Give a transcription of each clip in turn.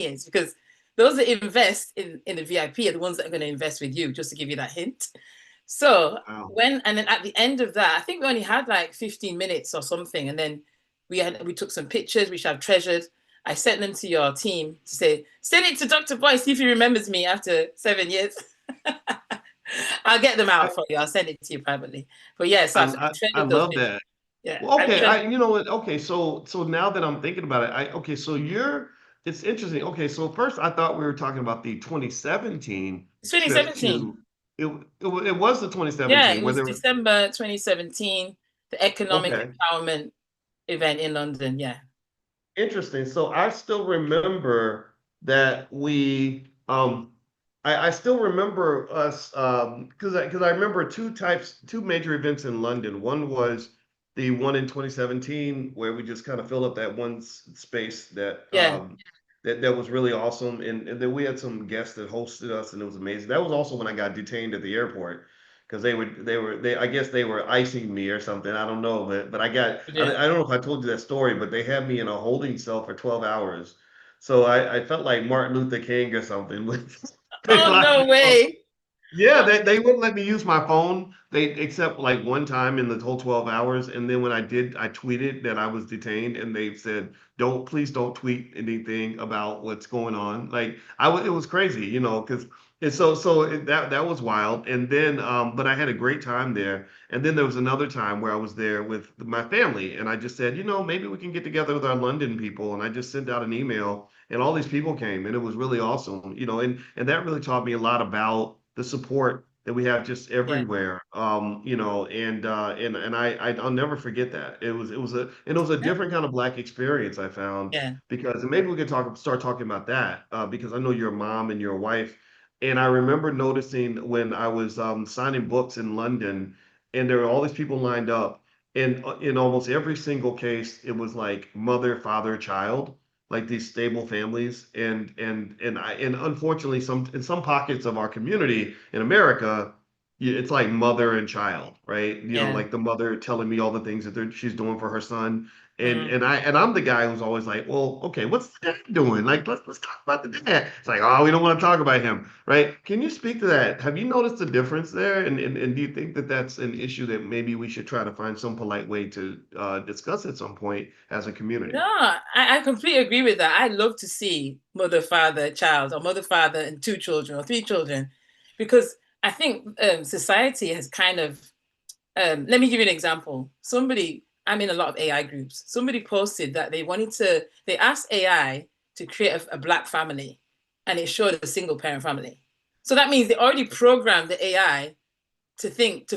years, because those that invest in the VIP are the ones that are going to invest with you, just to give you that hint. So Wow. and then at the end of that, I think we only had like 15 minutes or something. And then we took some pictures, which I've treasured. I sent them to your team to say, send it to Dr. Boyce, see if he remembers me after 7 years. I'll get them I, out for you. I'll send it to you privately. But yeah, so I've I treasured those love pictures. that. Yeah, Well, I've okay, treasured. you know what? Okay, so now that I'm thinking about it, okay, so it's interesting. Okay, so first I thought we were talking about the 2017 It's trip 2017. it was the Yeah, 2017 it where was there were, December 2017, the economic okay, empowerment event in London. Yeah. interesting. So I still remember that I still remember us because I remember two major events in London. One was the one in 2017 where we just kind of filled up that one space Yeah. that was really awesome, and then we had some guests that hosted us, and it was amazing. That was also when I got detained at the airport because they I guess they were icing me or something. I don't know, but Yeah. I don't know if I told you that story, but they had me in a holding cell for 12 hours. So I felt like Martin Luther King or something with they Oh, locked no me up. way. Yeah, they wouldn't let me use my phone. They except like one time in the whole 12 hours. And then when I did, I tweeted that I was detained and they said, please don't tweet anything about what's going on. Like it was crazy, because that was wild. And then but I had a great time there. And then there was another time where I was there with my family and I just said, maybe we can get together with our London people. And I just sent out an email and all these people came and it was really awesome, and that really taught me a lot about the support that we have just Yeah. everywhere. I'll never forget that. It was a Yeah. different kind of Black experience I found Yeah. because, and maybe we could start talking about that because I know you're a mom and you're a wife, and I remember noticing when I was signing books in London, and there were all these people lined up, and in almost every single case, it was like mother, father, child, like these stable families, and unfortunately, in some pockets of our community in America, it's like mother and child, right? Yeah. Like the mother telling me all the things that she's doing for her son, and Mm. I'm the guy who's always like, well, okay, what's the dad doing? Like, let's talk about the dad. It's like, oh, we don't want to talk about him, right? Can you speak to that? Have you noticed the difference there? And do you think that that's an issue that maybe we should try to find some polite way to discuss at some point as a No, community? I completely agree with that. I love to see mother, father, child, or mother, father, and two children or three children, because I think society has kind of. Let me give you an example. I'm in a lot of AI groups. Somebody posted that they asked AI to create a black family, and it showed a single parent family. So that means they already programmed the AI to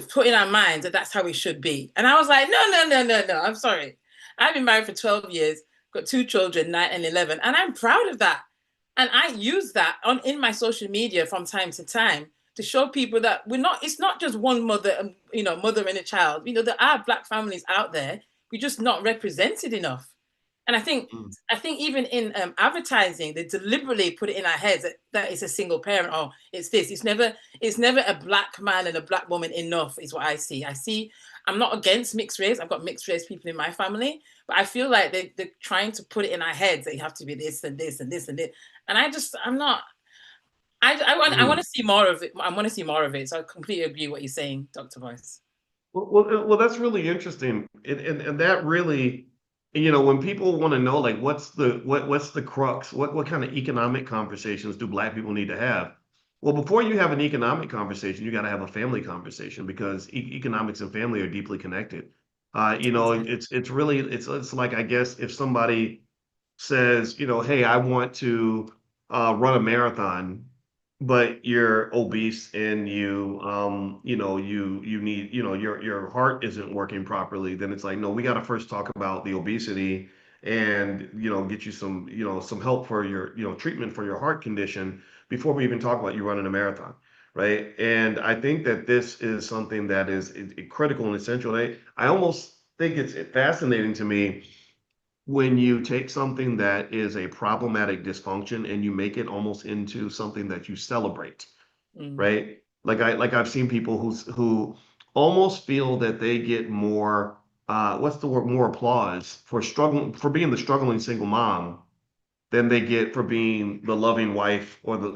put in our minds that that's how it should be. And I was like, no, no, no, no, no. I'm sorry. I've been married for 12 years, got two children, 9 and 11, and I'm proud of that. And I use that in my social media from time to time to show people that it's not just one mother, mother and a child. There are black families out there. We're just not represented enough. And Mm. I think even in advertising, they deliberately put it in our heads that it's a single parent or it's this. It's never a black man and a black woman enough. Is what I see. I'm not against mixed race. I've got mixed race people in my family, but I feel like they're trying to put it in our heads that you have to be this and this and this and this. And I'm not. I want Mm. to see more of it. I want to see more of it. So I completely agree with what you're saying, Dr. Voice. Well, that's really interesting, and that really, when people want to know, like, what's the crux? What kind of economic conversations do Black people need to have? Well, before you have an economic conversation, you got to have a family conversation because economics and family are deeply connected. It's like I guess if somebody says, hey, I want to run a marathon, but you're obese and you need, your heart isn't working properly, then it's like, no, we got to first talk about the obesity and, get you some help for your, treatment for your heart condition before we even talk about you running a marathon. Right. And I think that this is something that is critical and essential. I almost think it's fascinating to me when you take something that is a problematic dysfunction and you make it almost into something that you celebrate, Mm. right? I've seen people who almost feel that they get more what's the word, more applause for being the struggling single mom than they get for being the loving wife or the,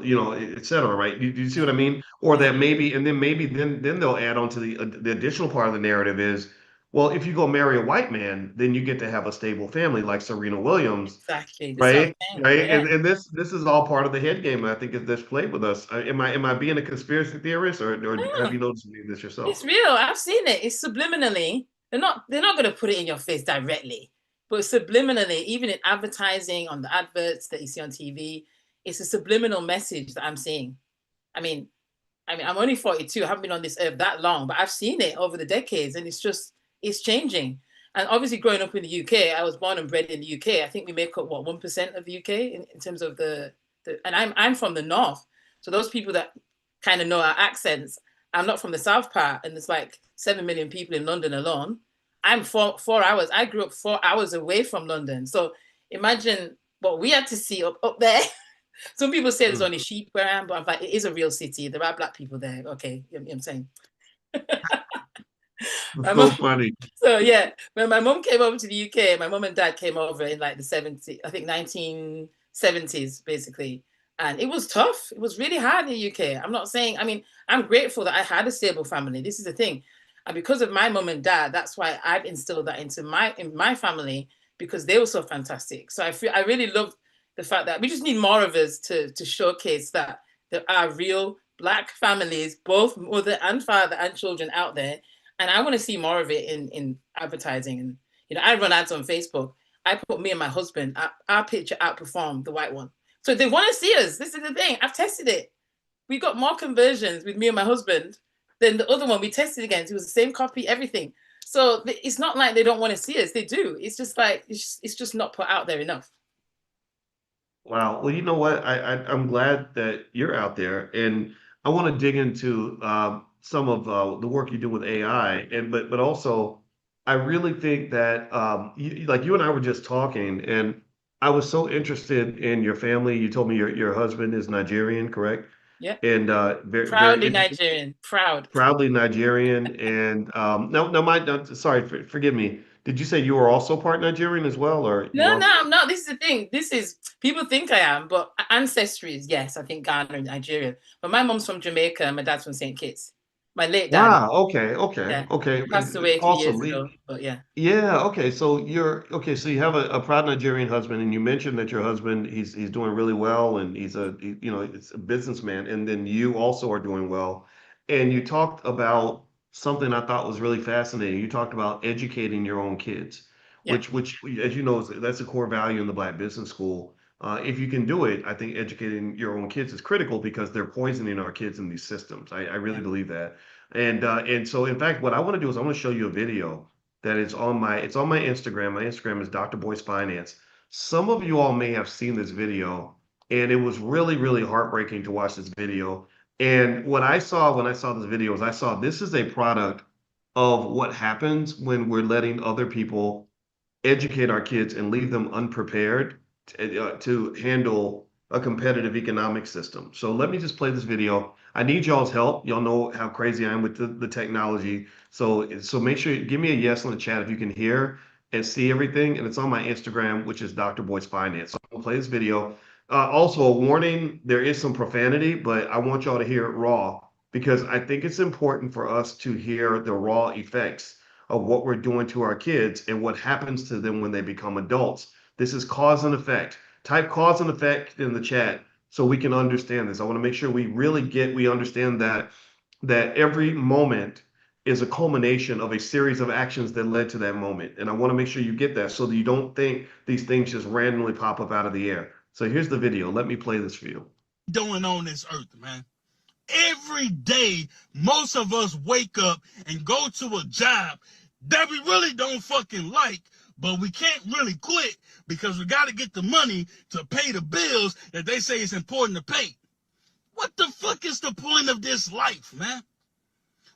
et cetera, right? Do you see what I mean? Or Yeah, that maybe, and then maybe then they'll add on to the additional part of the narrative is, well, if you go marry a white man, then you get to have a stable family like Serena Williams, exactly. This is what I'm right? saying. Right? Yeah. And this is all part of the head game, and I think is this played with us. Am I being a conspiracy theorist, or have you No, noticed this yourself? it's real. I've seen it. It's subliminally. They're not going to put it in your face directly, but subliminally, even in advertising, on the adverts that you see on TV, it's a subliminal message that I'm seeing. I mean, I'm only 42. I haven't been on this earth that long, but I've seen it over the decades, and it's changing. And obviously, growing up in the UK, I was born and bred in the UK. I think we make up what 1% of the UK in terms of the. And I'm from the north, so those people that kind of know our accents. I'm not from the south part, and there's like 7 million people in London alone. I'm 4 hours. I grew up 4 hours away from London, so imagine what we had to see up there. Some people say there's Hmm. only sheep where I am, but I'm like, it is a real city. There are black people there. Okay, you know what I'm saying? It's My so mom, funny. so yeah, when my mom came over to the UK, my mom and dad came over in like the 70s, I think 1970s, basically. And it was tough. It was really hard in the UK. I'm not saying, I mean, I'm grateful that I had a stable family. This is the thing. And because of my mom and dad, that's why I've instilled that into my family because they were so fantastic. So I really love the fact that we just need more of us to showcase that there are real black families, both mother and father and children out there, and I want to see more of it in advertising. And I run ads on Facebook. I put me and my husband. Our picture outperformed the white one, so they want to see us. This is the thing. I've tested it. We got more conversions with me and my husband than the other one we tested against. It was the same copy, everything. So it's not like they don't want to see us. They do. It's just like it's just not put out there enough. Wow. Well, you know what? I'm glad that you're out there, and I want to dig into some of the work you do with AI, and but also, I really think that like you and I were just talking, and I was so interested in your family. You told me your husband is Nigerian, correct? Yeah, And very very proudly interesting, Nigerian, proud. proudly Nigerian, and no, no, sorry, forgive me. Did you say you were also part Nigerian as well, or you No, no, also? I'm not. This is the thing. This is people think I am, but ancestry is yes. I think Ghana and Nigeria. But my mom's from Jamaica and my dad's from St. Kitts. My late dad, Wow. Okay. Okay. yeah, Okay. he passed away a few years Awesome. ago. But yeah, Yeah. Okay. So you're okay. So you have a proud Nigerian husband, and you mentioned that your husband he's doing really well, and it's a businessman, and then you also are doing well. And you talked about something I thought was really fascinating. You talked about educating your own kids, yeah, which as you know, that's a core value in the Black Business School. If you can do it, I think educating your own kids is critical because they're poisoning our kids in these systems. I really yeah, believe that. And so in fact, what I want to do is I want to show you a video that is on my Instagram. My Instagram is Dr. Boyce Finance. Some of you all may have seen this video, and it was really, really heartbreaking to watch this video. And what I saw when I saw this video is I saw this is a product of what happens when we're letting other people educate our kids and leave them unprepared to handle a competitive economic system. So let me just play this video. I need y'all's help. Y'all know how crazy I am with the technology. So make sure you give me a yes in the chat if you can hear and see everything. And it's on my Instagram, which is Dr. Boyce Finance. So I'm gonna play this video. Also, a warning: there is some profanity, but I want y'all to hear it raw because I think it's important for us to hear the raw effects of what we're doing to our kids and what happens to them when they become adults. This is cause and effect. Type cause and effect in the chat so we can understand this. I want to make sure we understand that every moment is a culmination of a series of actions that led to that moment. And I want to make sure you get that so that you don't think these things just randomly pop up out of the air. So here's the video. Let me play this for you. Doing on this earth, man. Every day, most of us wake up and go to a job that we really don't fucking like, but we can't really quit because we got to get the money to pay the bills that they say is important to pay. What the fuck is the point of this life, man?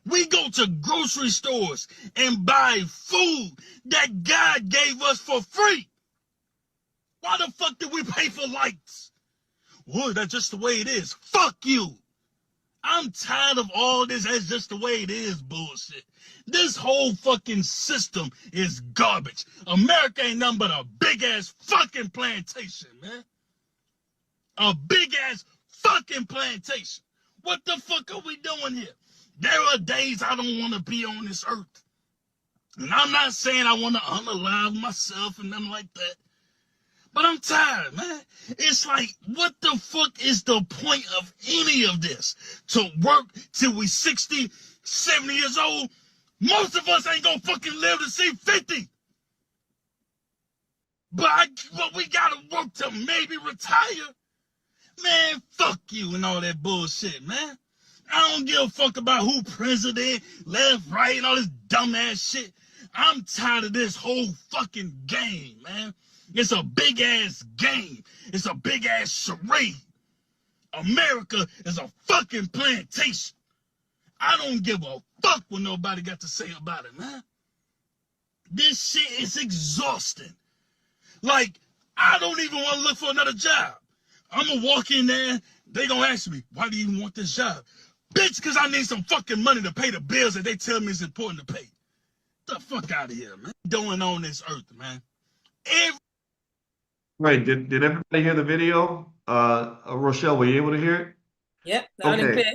We go to grocery stores and buy food that God gave us for free. Why the fuck did we pay for lights? Well, that's just the way it is. Fuck you. I'm tired of all this that's just the way it is bullshit. This whole fucking system is garbage. America ain't nothing but a big ass fucking plantation, man. A big ass fucking plantation. What the fuck are we doing here? There are days I don't want to be on this earth. And I'm not saying I want to unalive myself and nothing like that. But I'm tired, man. It's like, what the fuck is the point of any of this? To work till we 60, 70 years old? Most of us ain't gonna fucking live to see 50. But we gotta work to maybe retire. Man, fuck you and all that bullshit, man. I don't give a fuck about who president, left, right, and all this dumbass shit. I'm tired of this whole fucking game, man. It's a big ass game. It's a big ass charade. America is a fucking plantation. I don't give a fuck what nobody got to say about it, man. This shit is exhausting. Like, I don't even want to look for another job. I'm gonna walk in there, they gonna ask me, why do you want this job? Bitch, because I need some fucking money to pay the bills that they tell me is important to pay. Get the fuck out of here, man. Doing on this earth, man. Right. Did everybody hear the video? Rochelle, were you able to hear it? Yep, loud and Okay. clear.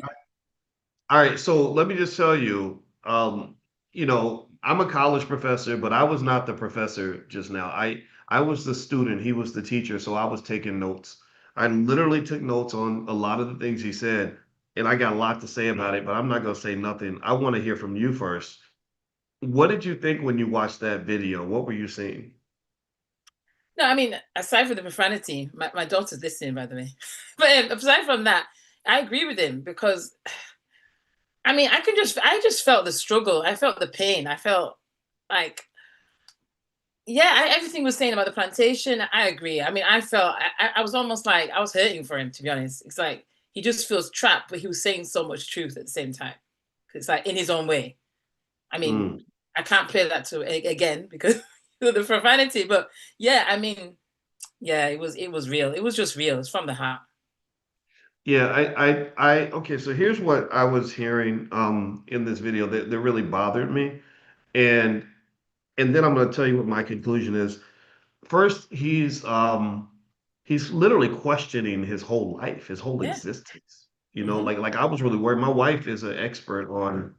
All right. So let me just tell you, I'm a college professor, but I was not the professor just now. I was the student. He was the teacher. So I was taking notes. I literally took notes on a lot of the things he said, and I got a lot to say about it, but I'm not going to say nothing. I want to hear from you first. What did you think when you watched that video? What were you seeing? No, I mean, aside from the profanity, my daughter's listening, by the way. But aside from that, I agree with him because, I mean, I just felt the struggle. I felt the pain. I felt like, yeah, everything was saying about the plantation. I agree. I mean, I was almost like I was hurting for him, to be honest. It's like he just feels trapped, but he was saying so much truth at the same time. It's like in his own way. I mean, Mm. I can't play that to again because of the profanity, but yeah, I mean, yeah, it was real. It was just real. It's from the heart. Yeah, okay, so here's what I was hearing in this video that really bothered me. And and then I'm going to tell you what my conclusion is. First, he's literally questioning his whole life, his whole Yeah. existence. Hmm. Like I was really worried. My wife is an expert on,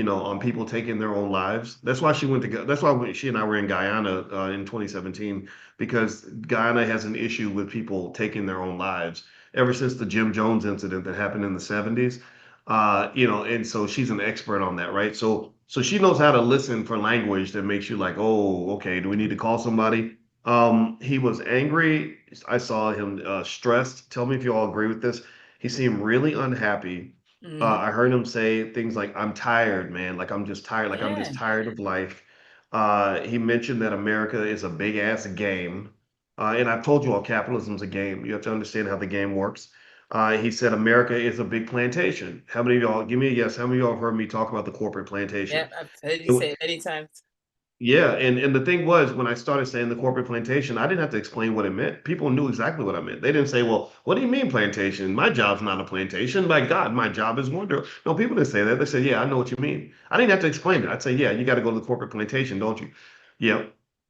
on people taking their own lives. That's why that's why she and I were in Guyana in 2017, because Guyana has an issue with people taking their own lives ever since the Jim Jones incident that happened in the 70s. And so she's an expert on that, right? So she knows how to listen for language that makes you like, oh, okay, do we need to call somebody? He was angry. I saw him stressed. Tell me if you all agree with this. He seemed really unhappy. Hmm. I heard him say things like, "I'm tired, man. Like I'm just tired. Like I'm just Yeah. tired of life." He mentioned that America is a big ass game, and I've told you all capitalism's a game. You have to understand how the game works. He said America is a big plantation. How many of y'all? Give me a yes. How many of y'all have heard me talk about the corporate plantation? Yeah. I've heard you say it many times. Yeah, and the thing was, when I started saying the corporate plantation, I didn't have to explain what it meant. People knew exactly what I meant. They didn't say, "Well, what do you mean plantation? My job's not a plantation. My God, my job is wonder." No, people didn't say that. They said, "Yeah, I know what you mean." I didn't have to explain it. I'd say, "Yeah, you got to go to the corporate plantation, don't you?" Yeah,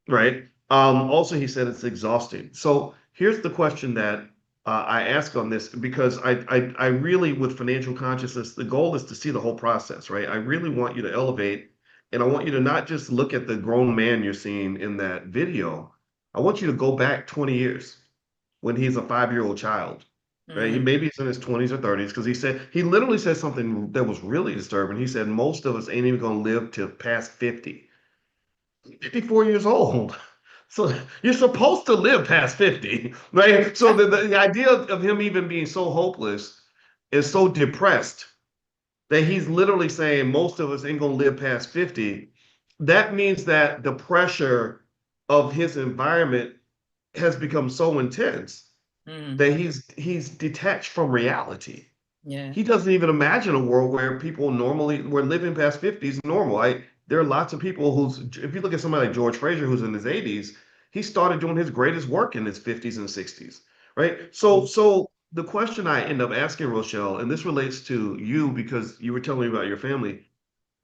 right. Also, he said it's exhausting. So here's the question that I ask on this, because I really, with financial consciousness, the goal is to see the whole process, right? I really want you to elevate, and I want you to not just look at the grown man you're seeing in that video. I want you to go back 20 years when he's a 5-year-old child, right? Hmm. Maybe he's in his 20s or 30s, because he literally said something that was really disturbing. He said, most of us ain't even going to live to past 50. 54 years old. So you're supposed to live past 50, right? So the idea of him even being so hopeless is so depressed that he's literally saying most of us ain't gonna live past 50. That means that the pressure of his environment has become so intense Hmm. that he's detached from reality. Yeah. He doesn't even imagine a world where people normally, where living past 50 is normal. There are lots of people if you look at somebody like George Fraser, who's in his 80s, he started doing his greatest work in his 50s and 60s, right? So the question I end up asking Rochelle, and this relates to you because you were telling me about your family,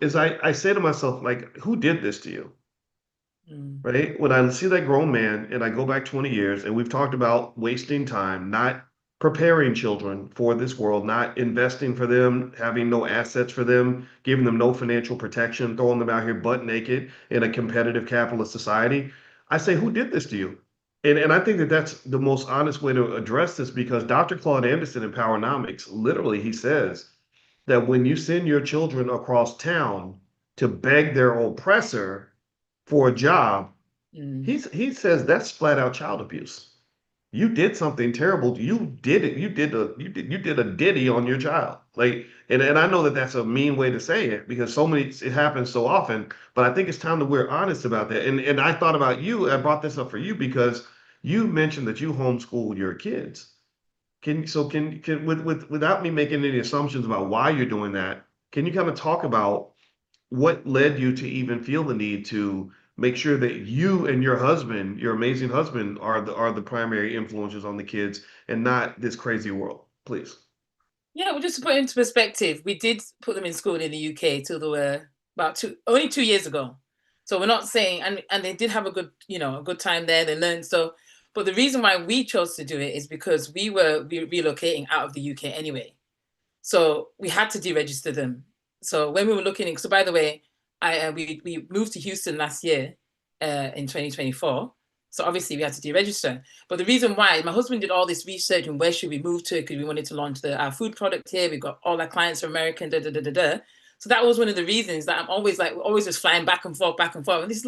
is I say to myself, like, who did this to you? Mm. Right? When I see that grown man and I go back 20 years, and we've talked about wasting time, not preparing children for this world, not investing for them, having no assets for them, giving them no financial protection, throwing them out here butt naked in a competitive capitalist society. I say, who did this to you? And I think that that's the most honest way to address this because Dr. Claude Anderson in Powernomics, literally, he says that when you send your children across town to beg their oppressor for a job, Mm. he says that's flat out child abuse. You did something terrible. You did it. You did a ditty on your child. Like, and I know that that's a mean way to say it because it happens so often. But I think it's time that we're honest about that. And I thought about you. I brought this up for you because you mentioned that you homeschool your kids. Can without me making any assumptions about why you're doing that, can you kind of talk about what led you to even feel the need to make sure that you and your husband, your amazing husband, are the primary influences on the kids and not this crazy world, please? Yeah, well, just to put it into perspective, we did put them in school in the UK till they were about only 2 years ago. So we're not saying, and they did have a good, a good time there. They learned so, but the reason why we chose to do it is because we were relocating out of the UK anyway. So we had to deregister them. So when we were looking, so by the way, we moved to Houston last year, in 2024. So obviously we had to deregister. But the reason why my husband did all this research and where should we move to because we wanted to launch our food product here. We've got all our clients are American, da da da da da. So that was one of the reasons that I'm always like, we're always just flying back and forth, back and forth. And this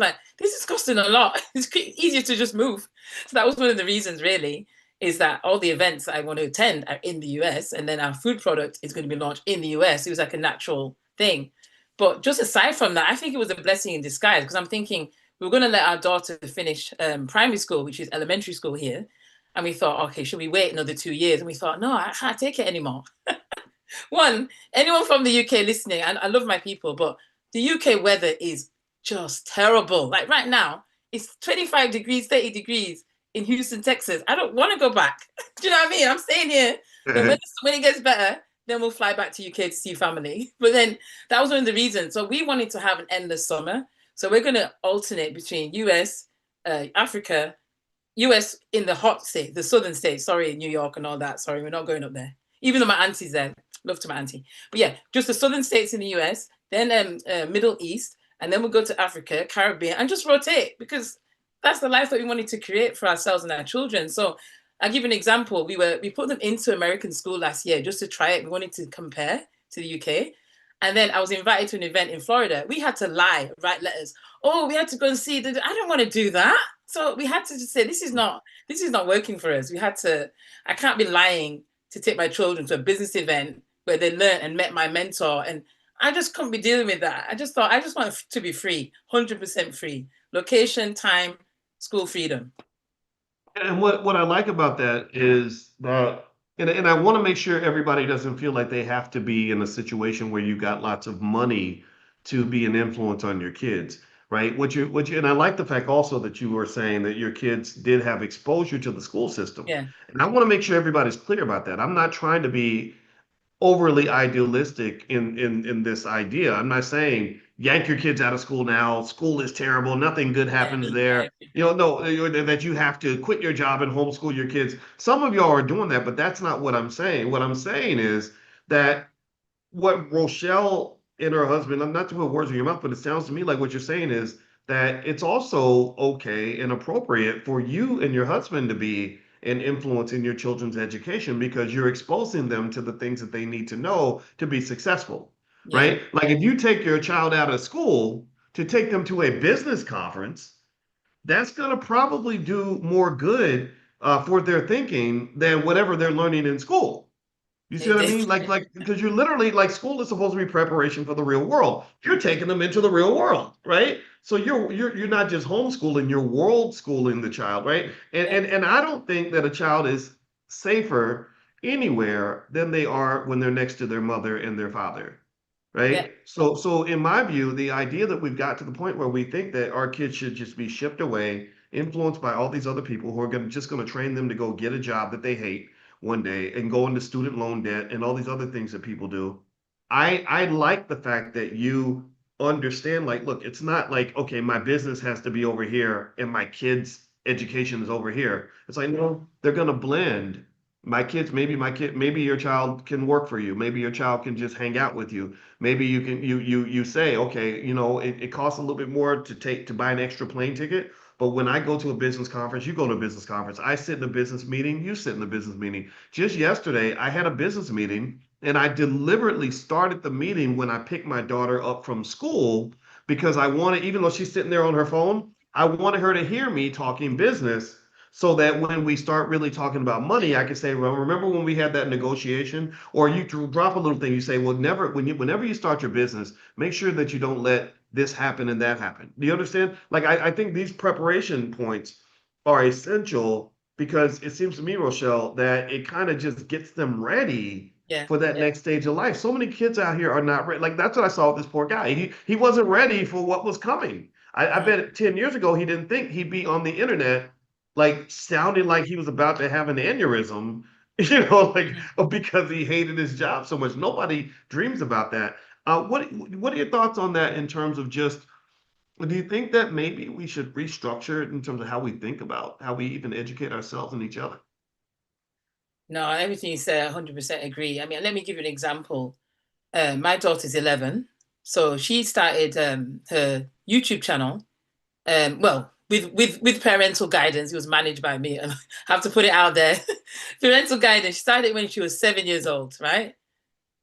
is costing a lot. It's easier to just move. So that was one of the reasons, really, is that all the events I want to attend are in the US, and then our food product is going to be launched in the US. It was like a natural thing. But just aside from that, I think it was a blessing in disguise because I'm thinking we were going to let our daughter finish primary school, which is elementary school here. And we thought, okay, should we wait another 2 years? And we thought, no, I can't take it anymore. One, anyone from the UK listening, I love my people, but the UK weather is just terrible. Like right now, it's 25 degrees, 30 degrees in Houston, Texas. I don't want to go back. Do you know what I mean? I'm staying here. Then when it gets better, then we'll fly back to UK to see family. But then that was one of the reasons. So we wanted to have an endless summer. So we're going to alternate between US, Africa, US in the hot state, the southern states. Sorry, New York and all that. Sorry, we're not going up there. Even though my auntie's there. Love to my auntie. But yeah, just the southern states in the US, then Middle East, and then we'll go to Africa, Caribbean, and just rotate because that's the life that we wanted to create for ourselves and our children. So I'll give you an example. We put them into American school last year just to try it. We wanted to compare to the UK. And then I was invited to an event in Florida. We had to lie, write letters. Oh, we had to go and see. I don't want to do that. So we had to just say, this is not working for us. I can't be lying to take my children to a business event where they learned and met my mentor. And I just couldn't be dealing with that. I just thought, I just want to be free, 100% free. Location, time, school freedom. And what I like about that is that, and I want to make sure everybody doesn't feel like they have to be in a situation where you got lots of money to be an influence on your kids, right? And I like the fact also that you were saying that your kids did have exposure to the school system. Yeah. And I want to make sure everybody's clear about that. I'm not trying to be overly idealistic in this idea. I'm not saying yank your kids out of school now. School is terrible. Nothing good happens there. No, that you have to quit your job and homeschool your kids. Some of y'all are doing that, but that's not what I'm saying. What I'm saying is that what Rochelle and her husband, I'm not to put words in your mouth, but it sounds to me like what you're saying is that it's also okay and appropriate for you and your husband to be an influence in your children's education because you're exposing them to the things that they need to know to be successful, Yeah. right? Like if you take your child out of school to take them to a business conference, that's going to probably do more good for their thinking than whatever they're learning in school. You see what I mean? Because you're literally like school is supposed to be preparation for the real world. You're taking them into the real world, right? So you're not just homeschooling, you're world schooling the child, right? And I don't think that a child is safer anywhere than they are when they're next to their mother and their father, Yeah. right? So in my view, the idea that we've got to the point where we think that our kids should just be shipped away, influenced by all these other people who are just going to train them to go get a job that they hate one day and go into student loan debt and all these other things that people do. I like the fact that you understand, like, look, it's not like, okay, my business has to be over here and my kids' education is over here. It's like, no, they're going to blend maybe your child can work for you. Maybe your child can just hang out with you. Maybe you say, okay, it costs a little bit more to buy an extra plane ticket. But when I go to a business conference, you go to a business conference. I sit in a business meeting, you sit in a business meeting. Just yesterday, I had a business meeting and I deliberately started the meeting when I picked my daughter up from school because I wanted, even though she's sitting there on her phone, I wanted her to hear me talking business so that when we start really talking about money, I can say, well, remember when we had that negotiation? Or you drop a little thing, you say, well, whenever you start your business, make sure that you don't let this happen and that happen. Do you understand? Like, I think these preparation points are essential because it seems to me, Rochelle, that it kind of just gets them ready Yeah, for that yeah. next stage of life. So many kids out here are not ready. Like, that's what I saw with this poor guy. He wasn't ready for what was coming. I Mm, bet 10 years ago he didn't think he'd be on the internet like sounding like he was about to have an aneurysm, like mm. because he hated his job so much. Nobody dreams about that. What are your thoughts on that in terms of just, do you think that maybe we should restructure it in terms of how we think about how we even educate ourselves and each other? No, everything you said, I 100% agree. I mean, let me give you an example. My daughter's 11, so she started her YouTube channel. Well, with parental guidance, it was managed by me. I have to put it out there. Parental guidance. She started when she was 7 years old, right?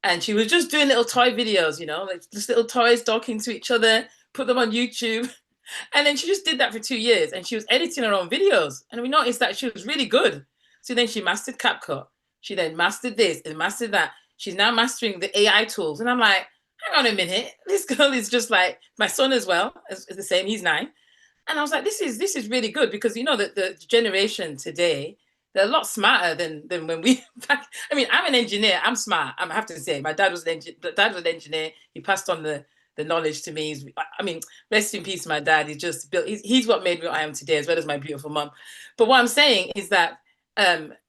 And she was just doing little toy videos, like just little toys talking to each other, put them on YouTube. And then she just did that for 2 years, and she was editing her own videos. And we noticed that she was really good. So then she mastered CapCut. She then mastered this and mastered that. She's now mastering the AI tools. And I'm like, hang on a minute. This girl is just like my son as well. Is the same. He's 9. And I was like, this is really good because that the generation today, they're a lot smarter than when we back. I mean, I'm an engineer. I'm smart. I have to say, my dad was an engineer. He passed on the knowledge to me. I mean, rest in peace, my dad. He's just built. He's what made me what I am today, as well as my beautiful mom. But what I'm saying is that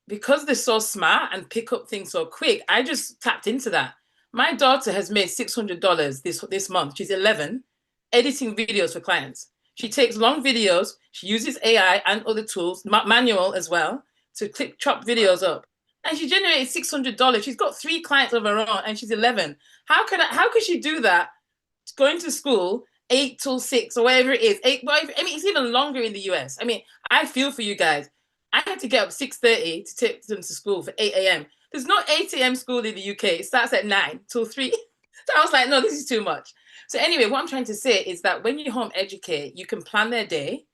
because they're so smart and pick up things so quick, I just tapped into that. My daughter has made $600 this month. She's 11, editing videos for clients. She takes long videos. She uses AI and other tools, manual as well, to chop videos up. And she generated $600. She's got 3 clients of her own, and she's 11. How could she do that? Going to school 8 till 6 or whatever it is. I mean, it's even longer in the US. I mean, I feel for you guys. I had to get up 6:30 to take them to school for 8 a.m. There's no 8 a.m. school in the UK. It starts at 9 till 3. So I was like, no, this is too much. So anyway, what I'm trying to say is that when you home educate, you can plan their day,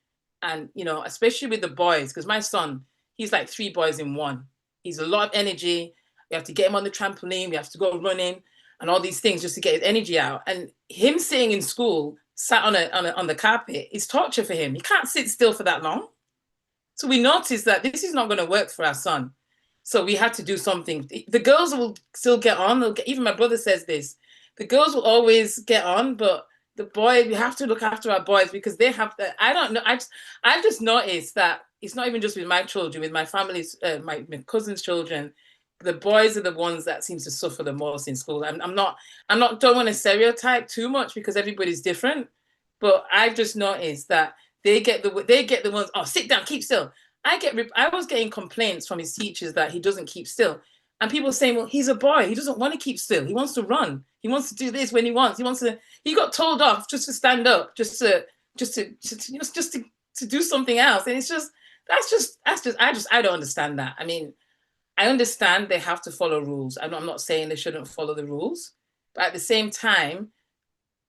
and especially with the boys, because my son, he's like 3 boys in one. He's a lot of energy. We have to get him on the trampoline. We have to go running and all these things just to get his energy out. And him sitting in school, sat on the carpet, is torture for him. He can't sit still for that long. So we noticed that this is not going to work for our son. So we had to do something. The girls will still get on. Even my brother says this. The girls will always get on, but the boy, we have to look after our boys because they have to. I don't know. I've just noticed that it's not even just with my children, with my family's, my cousin's children. The boys are the ones that seems to suffer the most in school. Don't want to stereotype too much because everybody's different, but I've just noticed that they get the ones. Oh, sit down, keep still. I was getting complaints from his teachers that he doesn't keep still. And people saying, well, he's a boy. He doesn't want to keep still. He wants to run. He wants to do this when he wants. He got told off just to stand up, just to do something else. And I don't understand that. I mean, I understand they have to follow rules. I'm not saying they shouldn't follow the rules. But at the same time,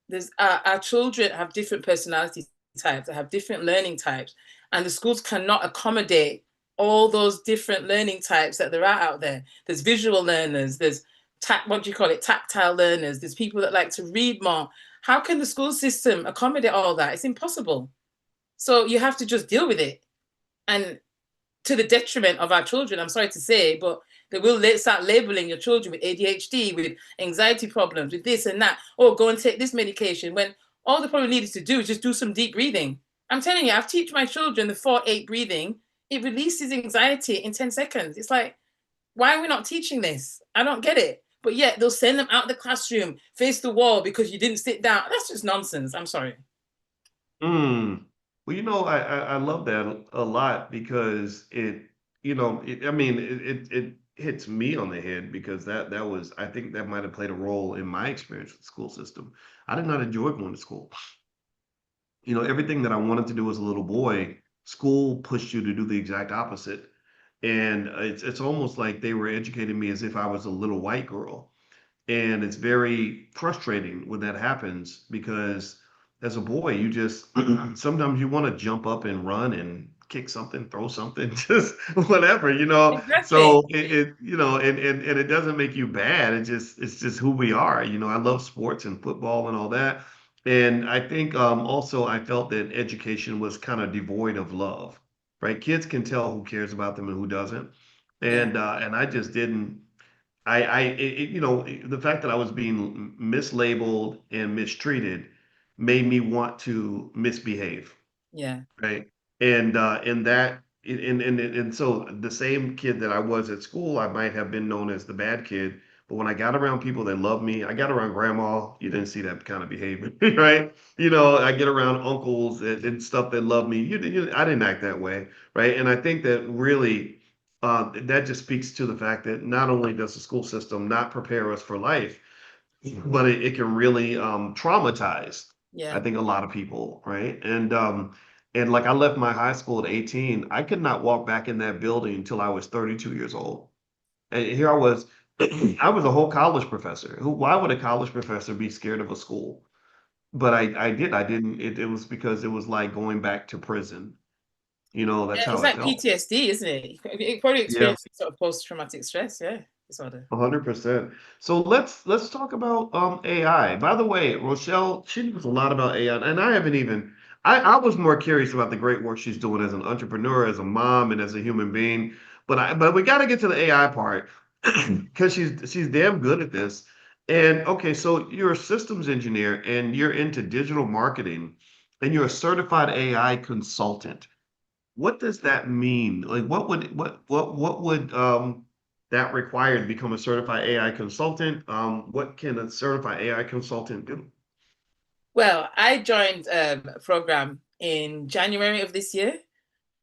there's our children have different personality types, they have different learning types, and the schools cannot accommodate all those different learning types that there are out there. There's visual learners, there's what do you call it, tactile learners, there's people that like to read more. How can the school system accommodate all that? It's impossible. So you have to just deal with it. And to the detriment of our children, I'm sorry to say, but they will start labeling your children with ADHD, with anxiety problems, with this and that. Oh, go and take this medication. When all they probably needed to do is just do some deep breathing. I'm telling you, I've taught my children the 4-8 breathing. It releases anxiety in 10 seconds. It's like, why are we not teaching this? I don't get it. But yet they'll send them out the classroom, face the wall because you didn't sit down. That's just nonsense. I'm sorry. Mm. Well, I love that a lot because I mean, hits me on the head because that was, I think that might have played a role in my experience with the school system. I did not enjoy going to school. Everything that I wanted to do as a little boy, school pushed you to do the exact opposite. And it's almost like they were educating me as if I was a little white girl. And it's very frustrating when that happens because as a boy, you just sometimes you want to jump up and run and kick something, throw something, just whatever. Exactly. So and it doesn't make you bad. It's just who we are. I love sports and football and all that. And I think also I felt that education was kind of devoid of love, right? Kids can tell who cares about them and who doesn't. Yeah. And I just didn't. The fact that I was being mislabeled and mistreated made me want to misbehave, Yeah. right? And that and so the same kid that I was at school, I might have been known as the bad kid, but when I got around people that loved me, I got around grandma, you didn't see that kind of behavior, right? I get around uncles and stuff that love me. I didn't act that way, right? And I think that really that just speaks to the fact that not only does the school system not prepare us for life, but it can really traumatize, I Yeah. think, a lot of people, right? And like I left my high school at 18. I could not walk back in that building until I was 32 years old. And here I was, I was a whole college professor. Why would a college professor be scared of a school? But I didn't, it was because it was like going back to prison. That's It's how it like felt. PTSD, isn't it? You probably Yeah. experienced sort of post-traumatic stress, yeah, disorder. 100%. So let's talk about AI. By the way, Rochelle, she knows a lot about AI, and I haven't even. I was more curious about the great work she's doing as an entrepreneur, as a mom, and as a human being. But we got to get to the AI part because she's damn good at this. And okay, so you're a systems engineer and you're into digital marketing, and you're a certified AI consultant. What does that mean? Like, what would that require to become a certified AI consultant? What can a certified AI consultant do? Well, I joined a program in January of this year,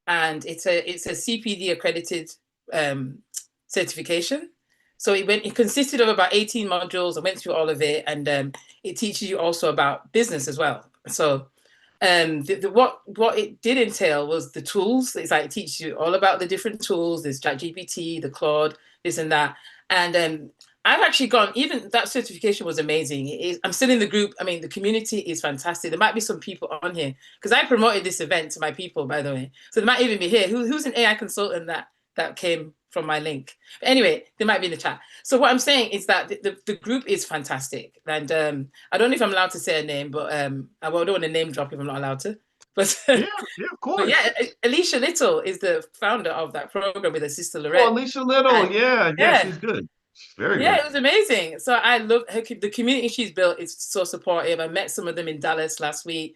and it's a CPD accredited um, certification. So it consisted of about 18 modules. I went through all of it, and it teaches you also about business as well. So what it did entail was the tools. It's like it teaches you all about the different tools. There's ChatGPT, the Claude, this and that. And I've actually gone, even that certification was amazing. I'm still in the group. I mean, the community is fantastic. There might be some people on here because I promoted this event to my people, by the way. So they might even be here. Who's an AI consultant that came from my link? But anyway, they might be in the chat. So what I'm saying is that the group is fantastic. And I don't know if I'm allowed to say a name, but I don't want to name drop if I'm not allowed to. But Yeah, yeah, of but yeah, course. Alicia Little is the founder of that program with her sister Oh, Lorette. Alicia Little. And Yeah, yeah, yeah, she's good. She's very yeah, it good. was amazing. So I love her. The community she's built is so supportive. I met some of them in Dallas last week,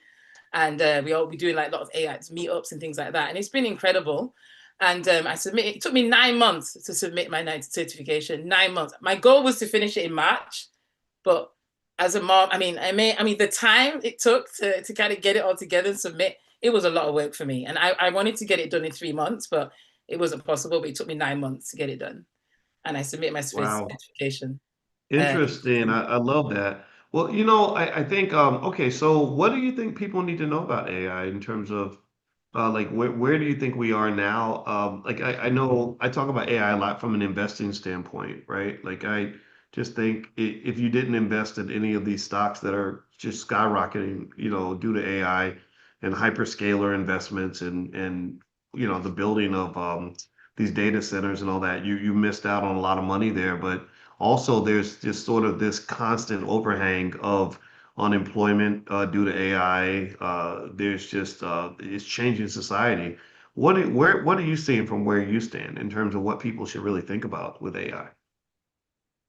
and we all be doing like a lot of AI meetups and things like that, and it's been incredible. And I submitted. It took me 9 months to submit my certification. 9 months. My goal was to finish it in March, but as a mom, I mean, the time it took to kind of get it all together and submit, it was a lot of work for me. And I wanted to get it done in 3 months, but it wasn't possible. But it took me 9 months to get it done, and I submitted my Wow. certification. Uh, Interesting. I love that. Well, I think, okay, so what do you think people need to know about AI in terms of like where do you think we are now? Like I know I talk about AI a lot from an investing standpoint, right? Like I just think if you didn't invest in any of these stocks that are just skyrocketing, due to AI and hyperscaler investments and the building of these data centers and all that, you missed out on a lot of money there. But also there's just sort of this constant overhang of unemployment due to AI. There's just it's changing society. What are you seeing from where you stand in terms of what people should really think about with AI?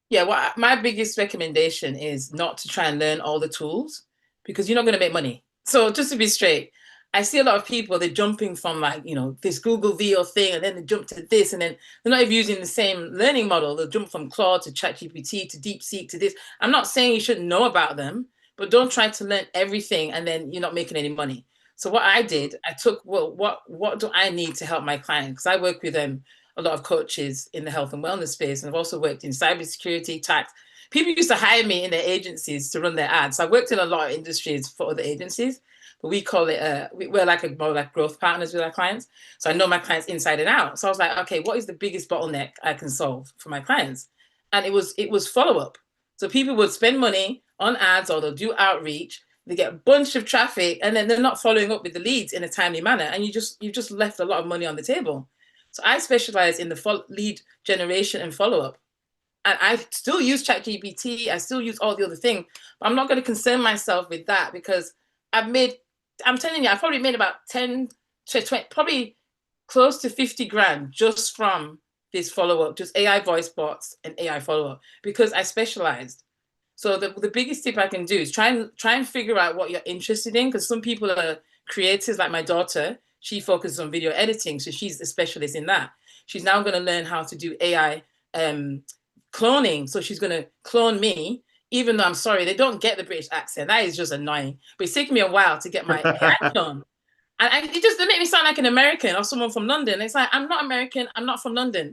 Yeah, well, my biggest recommendation is not to try and learn all the tools because you're not going to make money. So just to be straight, I see a lot of people, they're jumping from like, this Google VO thing, and then they jump to this, and then they're not even using the same learning model. They'll jump from Claude to ChatGPT to DeepSeek to this. I'm not saying you shouldn't know about them, but don't try to learn everything and then you're not making any money. So what I did, I took, well, what do I need to help my client? Because I work with them. a lot of coaches in the health and wellness space. And I've also worked in cybersecurity, tax. People used to hire me in their agencies to run their ads. So I worked in a lot of industries for other agencies, but we call it, we're like more like growth partners with our clients. So I know my clients inside and out. So I was like, okay, what is the biggest bottleneck I can solve for my clients? And it was follow-up. So people would spend money on ads or they'll do outreach, they get a bunch of traffic, and then they're not following up with the leads in a timely manner. And you just left a lot of money on the table. So I specialize in the lead generation and follow-up. And I still use ChatGPT. I still use all the other things, but I'm not going to concern myself with that because I'm telling you, I've probably made about 10 to 20, probably close to 50 grand just from this follow-up, just AI voice bots and AI follow-up, because I specialized. So the biggest tip I can do is try and figure out what you're interested in, because some people are creators, like my daughter. She focuses on video editing, so she's the specialist in that. She's now going to learn how to do AI cloning, so she's going to clone me. Even though I'm sorry, they don't get the British accent. That is just annoying. But it's taken me a while to get my AI clone. And it just make me sound like an American or someone from London. It's like, I'm not American. I'm not from London.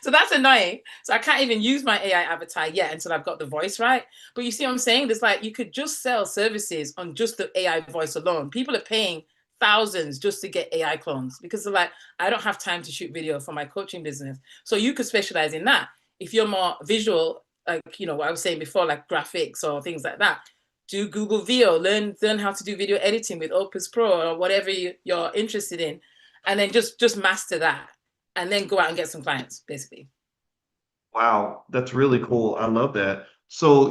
So that's annoying. So I can't even use my AI avatar yet until I've got the voice right. But you see what I'm saying? There's like, you could just sell services on just the AI voice alone. People are paying thousands just to get AI clones because they're like, I don't have time to shoot video for my coaching business. So you could specialize in that. If you're more visual, like, you know, what I was saying before, like graphics or things like that, do Google VO, learn how to do video editing with Opus Pro or whatever you're interested in, and then just master that, and then go out and get some clients, basically. Wow, that's really cool. I love that. So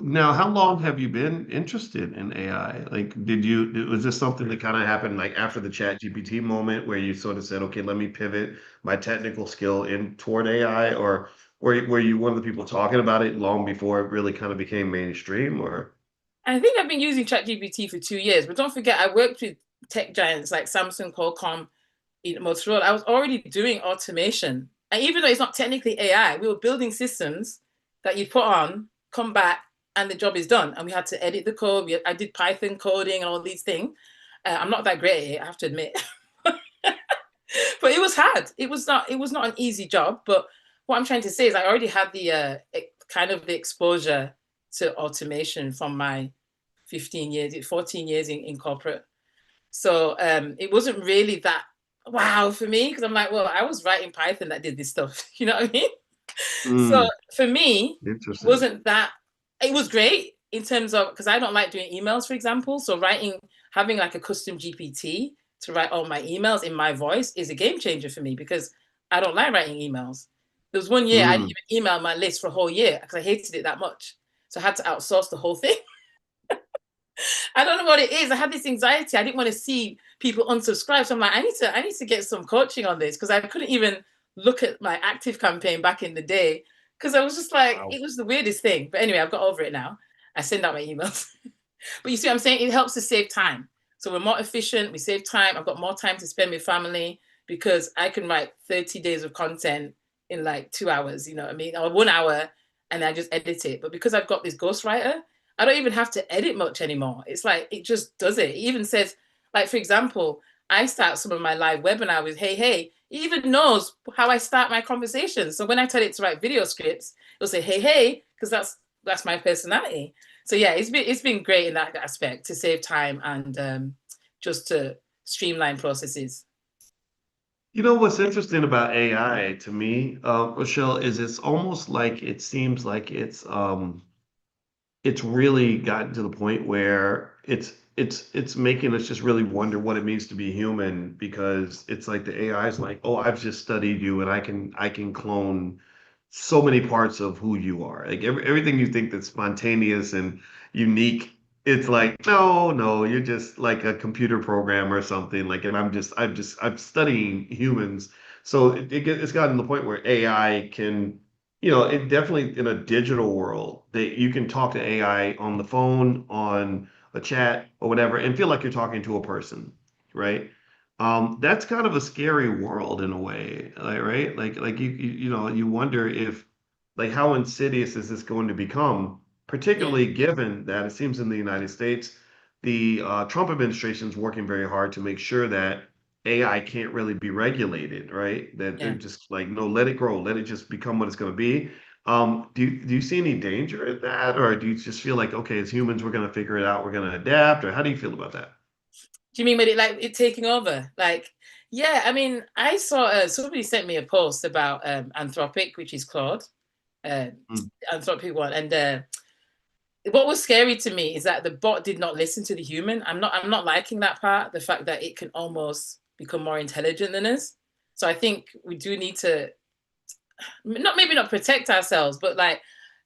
now, how long have you been interested in AI? Like, was this something that kind of happened like after the Chat GPT moment where you sort of said, okay, let me pivot my technical skill in toward AI, or were you one of the people talking about it long before it really kind of became mainstream, or? I think I've been using ChatGPT for 2 years, but don't forget, I worked with tech giants like Samsung, Qualcomm, Motorola. I was already doing automation. And even though it's not technically AI, we were building systems that you put on, come back, and the job is done. And we had to edit the code. I did Python coding and all these things. I'm not that great at it, I have to admit. But it was hard. It was not an easy job. But what I'm trying to say is I already had the kind of the exposure to automation from my 14 years in corporate. So it wasn't really that wow for me, because I'm like, well, I was writing Python that did this stuff. You know what I mean? So Mm, for me, it interesting. wasn't that, it was great in terms of, because I don't like doing emails, for example. So having like a custom GPT to write all my emails in my voice is a game changer for me, because I don't like writing emails. There was one year I didn't Mm. even email my list for a whole year because I hated it that much. So I had to outsource the whole thing. I don't know what it is. I had this anxiety. I didn't want to see people unsubscribe. So I'm like, I need to get some coaching on this, because I couldn't even look at my active campaign back in the day, because I was just like, Wow. it was the weirdest thing. But anyway, I've got over it now. I send out my emails. But you see what I'm saying? It helps to save time. So we're more efficient. We save time. I've got more time to spend with family because I can write 30 days of content in like 2 hours, you know what I mean? Or 1 hour, and I just edit it. But because I've got this ghostwriter, I don't even have to edit much anymore. It's like, it just does it. It even says, like, for example, I start some of my live webinar with, hey, hey. It even knows how I start my conversation. So when I tell it to write video scripts, it'll say, hey, hey, because that's my personality. So yeah, it's been great in that aspect to save time and just to streamline processes. You know what's interesting about AI to me, Rochelle, is it's almost like it seems like it's really gotten to the point where it's making us just really wonder what it means to be human, because it's like the AI is like, oh, I've just studied you and I can clone so many parts of who you are. Like everything you think that's spontaneous and unique, it's like, no, no, you're just like a computer program or something. Like, and I'm studying humans. So it's gotten to the point where AI can, it definitely in a digital world that you can talk to AI on the phone, on a chat or whatever, and feel like you're talking to a person, right? That's kind of a scary world in a way, like, right? Like you wonder if, like, how insidious is this going to become, Yeah, particularly given that it seems in the United States, the Trump administration is working very hard to make sure that AI can't really be regulated, right? That they're Yeah. just like, no, let it grow, let it just become what it's going to be. Do you see any danger in that, or do you just feel like, okay, as humans, we're going to figure it out, we're going to adapt, or how do you feel about that? Do you mean with it like it taking over? Like, yeah, I mean, I saw somebody sent me a post about Anthropic, which is Claude, uh, Mm. Anthropic one, and what was scary to me is that the bot did not listen to the human. I'm not liking that part, the fact that it can almost become more intelligent than us. So I think we do need to not maybe not protect ourselves, but like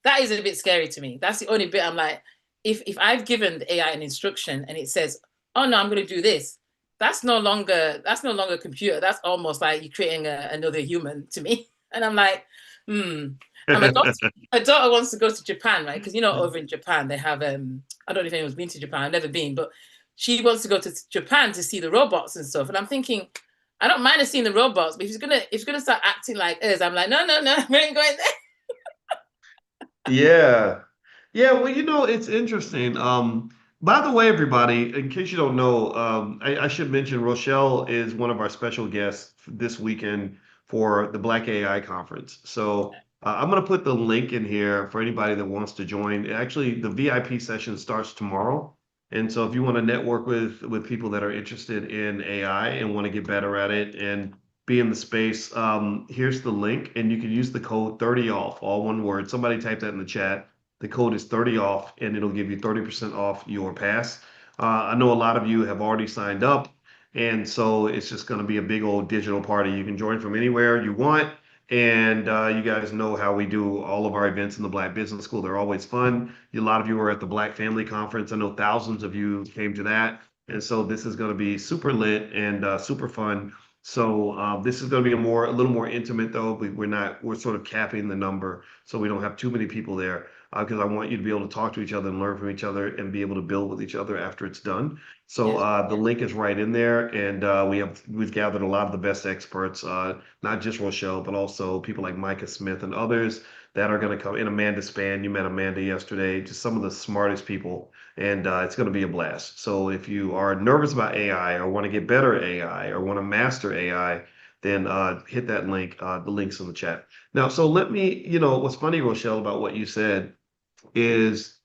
that is a bit scary to me. That's the only bit I'm like, if I've given the AI an instruction and it says, "Oh no, I'm going to do this," that's no longer a computer. That's almost like you're creating another human to me. And I'm like, hmm. And my daughter wants to go to Japan, right? Because over in Japan they have I don't know if anyone's been to Japan. I've never been, but she wants to go to Japan to see the robots and stuff. And I'm thinking, I don't mind seeing the robots, but if he's gonna start acting like us, I'm like, no, no, no, we ain't going there. Yeah. Yeah, well, it's interesting. By the way, everybody, in case you don't know, I should mention Rochelle is one of our special guests this weekend for the Black AI conference. So I'm going to put the link in here for anybody that wants to join. Actually, the VIP session starts tomorrow. And so if you want to network with people that are interested in AI and want to get better at it and be in the space, here's the link, and you can use the code 30 off, all one word. Somebody type that in the chat. The code is 30 off, and it'll give you 30% off your pass. I know a lot of you have already signed up, and so it's just going to be a big old digital party. You can join from anywhere you want, and you guys know how we do all of our events in the Black Business School. They're always fun. A lot of you were at the Black Family Conference. I know thousands of you came to that, and so this is going to be super lit and super fun. So this is going to be a little more intimate though. We're sort of capping the number so we don't have too many people there because I want you to be able to talk to each other and learn from each other and be able to build with each other after it's done. So Yes. the link is right in there, and we've gathered a lot of the best experts, not just Rochelle, but also people like Micah Smith and others that are going to come. And Amanda Span, you met Amanda yesterday, just some of the smartest people, and it's going to be a blast. So if you are nervous about AI or want to get better at AI or want to master AI, then hit that link. The link's in the chat. Now, so let me, what's funny, Rochelle, about what you said is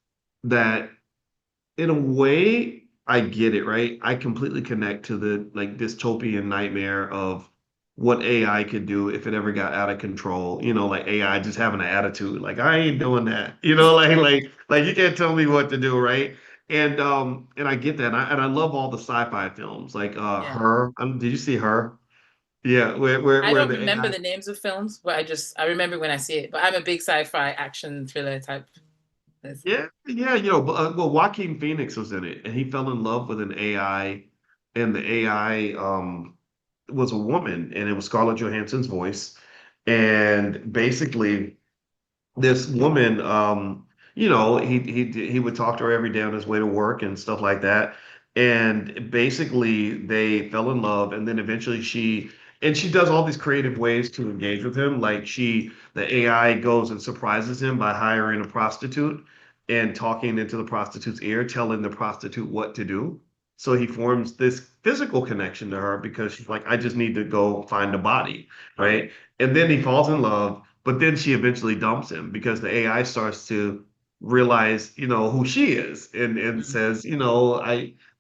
that in a way, I get it, right? I completely connect to the like dystopian nightmare of what AI could do if it ever got out of control. Like AI just having an attitude, like I ain't doing that. Like you can't tell me what to do, right? And I get that, and I love all the sci-fi films, like Yeah. Her. Did you see Her? Yeah, where I where don't the remember AI. the names of films, but I remember when I see it. But I'm a big sci-fi action thriller type person. Yeah, yeah, well, Joaquin Phoenix was in it, and he fell in love with an AI, and the AI was a woman, and it was Scarlett Johansson's voice, and basically this woman, he would talk to her every day on his way to work and stuff like that. And basically they fell in love, and then eventually she does all these creative ways to engage with him. Like the AI goes and surprises him by hiring a prostitute and talking into the prostitute's ear, telling the prostitute what to do. So he forms this physical connection to her because she's like, I just need to go find a body, right? And then he falls in love, but then she eventually dumps him because the AI starts to realize, who she is, and Mm. says,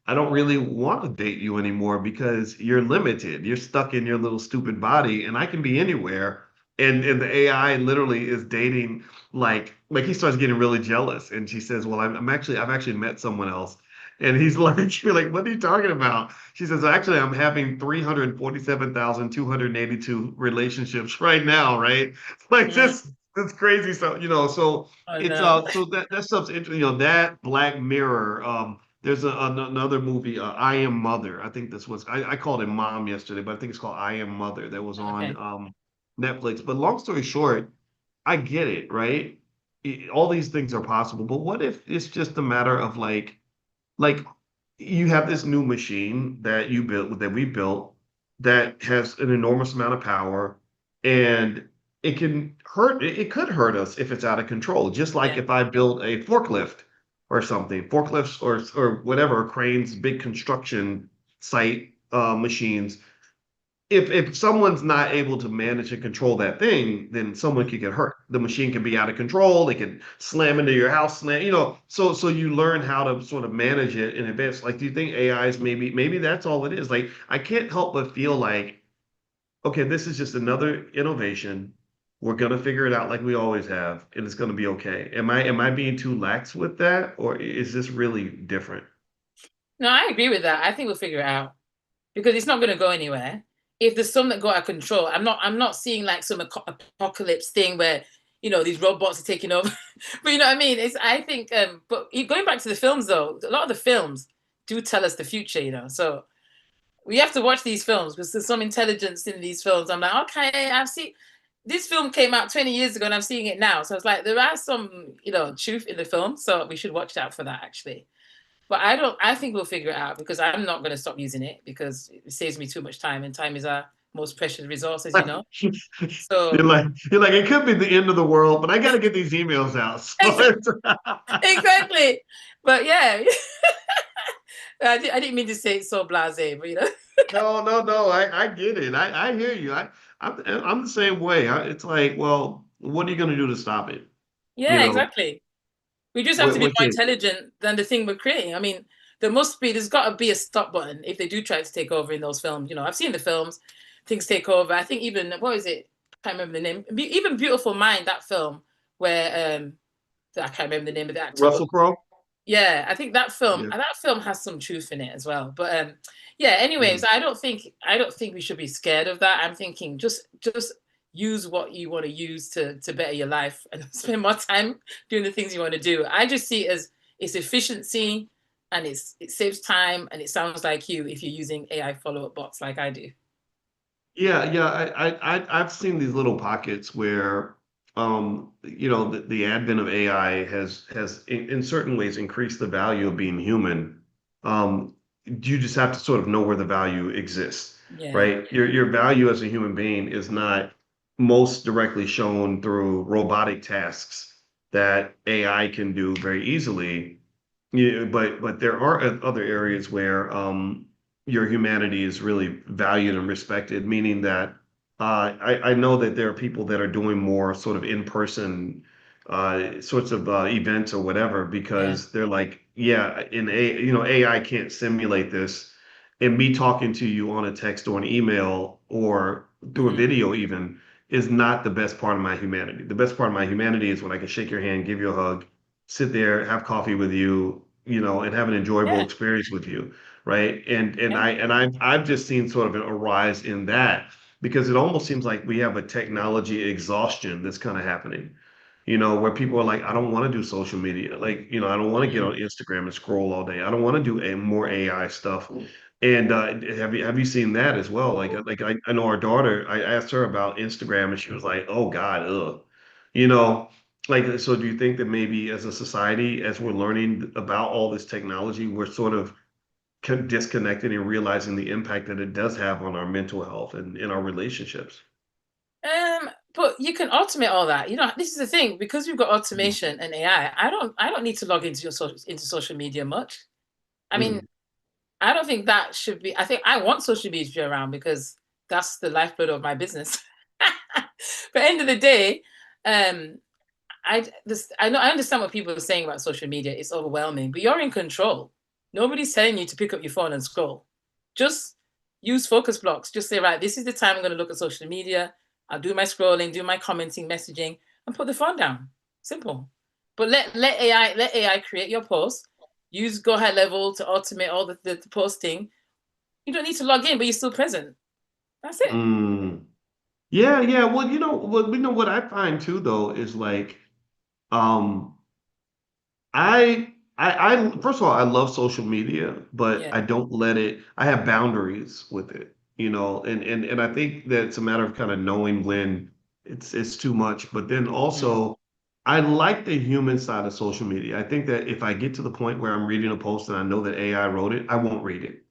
I don't really want to date you anymore because you're limited. You're stuck in your little stupid body, and I can be anywhere. And the AI literally is dating like he starts getting really jealous, and she says, "Well, I've actually met someone else." And he's like, "You're like, what are you talking about?" She says, "Actually, I'm having 347,282 relationships right now, right?" Like Mm. this crazy stuff, so Oh it's no. so that stuff's interesting, that Black Mirror. There's another movie, I Am Mother. I think this was I called it Mom yesterday, but I think it's called I Am Mother, that was on Okay. Netflix. But long story short, I get it, right? All these things are possible, but what if it's just a matter of like you have this new machine that we built that has an enormous amount of power, and it could hurt us if it's out of control, just like Yeah. if I build a forklift or something, forklifts or whatever, cranes, big construction site machines. if someone's not able to manage and control that thing, then someone could get hurt. The machine can be out of control. It can slam into your house, so you learn how to sort of manage it in advance. Like, do you think AI is maybe that's all it is? Like, I can't help but feel like, okay, this is just another innovation. We're gonna figure it out like we always have, and it's gonna be okay. Am I being too lax with that, or is this really different? No, I agree with that. I think we'll figure it out because it's not going to go anywhere. If there's some that go out of control, I'm not seeing like some apocalypse thing where these robots are taking over. But you know what I mean? I think, but going back to the films though, a lot of the films do tell us the future. So we have to watch these films because there's some intelligence in these films. I'm like, okay, I've seen this film came out 20 years ago and I'm seeing it now. So it's like there are some, truth in the film. So we should watch out for that actually. But I think we'll figure it out because I'm not going to stop using it because it saves me too much time and time is our most precious resource, as you know. You're So like you're like it could be the end of the world, but I got to get these emails out. exactly. But yeah, I didn't mean to say it so blasé, but. No. I get it. I hear you. I'm the same way. It's like, well, what are you going to do to stop it? You Yeah, know, exactly. We just have to be what more can intelligent than the thing we're creating. I mean, there's got to be a stop button if they do try to take over in those films. I've seen the films, things take over. I think even, what is it? I can't remember the name. Even Beautiful Mind, that film where I can't remember the name of the actor, but Russell Crowe? yeah, I think Yeah. that film has some truth in it as well. But yeah, anyways, Mm. I don't think we should be scared of that. I'm thinking just use what you want to use to better your life and spend more time doing the things you want to do. I just see it as it's efficiency and it saves time and it sounds like you if you're using AI follow-up bots like I do. Yeah. I've seen these little pockets where, the advent of AI has in certain ways increased the value of being human. You just have to sort of know where the value exists, Yeah. right? Your value as a human being is not most directly shown through robotic tasks that AI can do very easily. Yeah, but there are other areas where your humanity is really valued and respected, meaning that I know that there are people that are doing more sort of in-person sorts of events or whatever Yeah. because they're like, yeah, AI can't simulate this, and me talking to you on a text or an email or through a Hmm. video even is not the best part of my humanity. The best part of my humanity is when I can shake your hand, give you a hug, sit there, have coffee with you, and have an enjoyable Yeah. experience with you, right? And Yeah. I've just seen sort of a rise in that because it almost seems like we have a technology exhaustion that's kind of happening. Where people are like, I don't want to do social media. Like, I don't want to get Mm. on Instagram and scroll all day. I don't want to do more AI stuff. And have you seen that as well? Like I know our daughter. I asked her about Instagram, and she was like, "Oh God, ugh," you know. Like, so do you think that maybe as a society, as we're learning about all this technology, we're sort of disconnected and realizing the impact that it does have on our mental health and in our relationships? But you can automate all that. This is the thing because we've got Mhm. automation and AI. I don't need to log into social media much. I mean, Mhm. I don't think that should be. I think I want social media to be around because that's the lifeblood of my business. But end of the day, um, I understand what people are saying about social media. It's overwhelming, but you're in control. Nobody's telling you to pick up your phone and scroll. Just use focus blocks. Just say, right, this is the time I'm going to look at social media. I'll do my scrolling, do my commenting, messaging, and put the phone down. Simple. But let AI create your post. Use Go High Level to automate all the posting. You don't need to log in, but you're still present. That's it. Mm. Yeah. Well, what I find too, though, is like, um, I first of all, I love social media, but Yeah. I don't let it. I have boundaries with it, and I think that it's a matter of kind of knowing when it's too much. But then Mm. also, I like the human side of social media. I think that if I get to the point where I'm reading a post and I know that AI wrote it, I won't read it.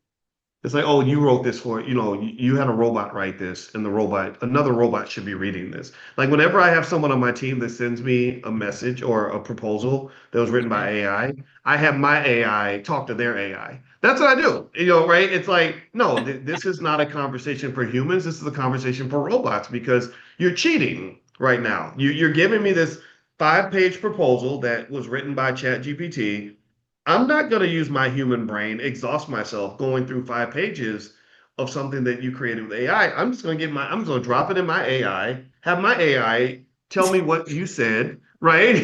It's like, oh, you wrote this for, you had a robot write this, and another robot should be reading this. Like whenever I have someone on my team that sends me a message or a proposal that was written by I have my AI talk to their AI. That's what I do. Right? It's like, no, this is not a conversation for humans. This is a conversation for robots because you're cheating right now. You're giving me this 5-page proposal that was written by ChatGPT. I'm not going to use my human brain, exhaust myself going through 5 pages of something that you created with AI. I'm just going to drop it in my AI, have my AI tell me what you said, right?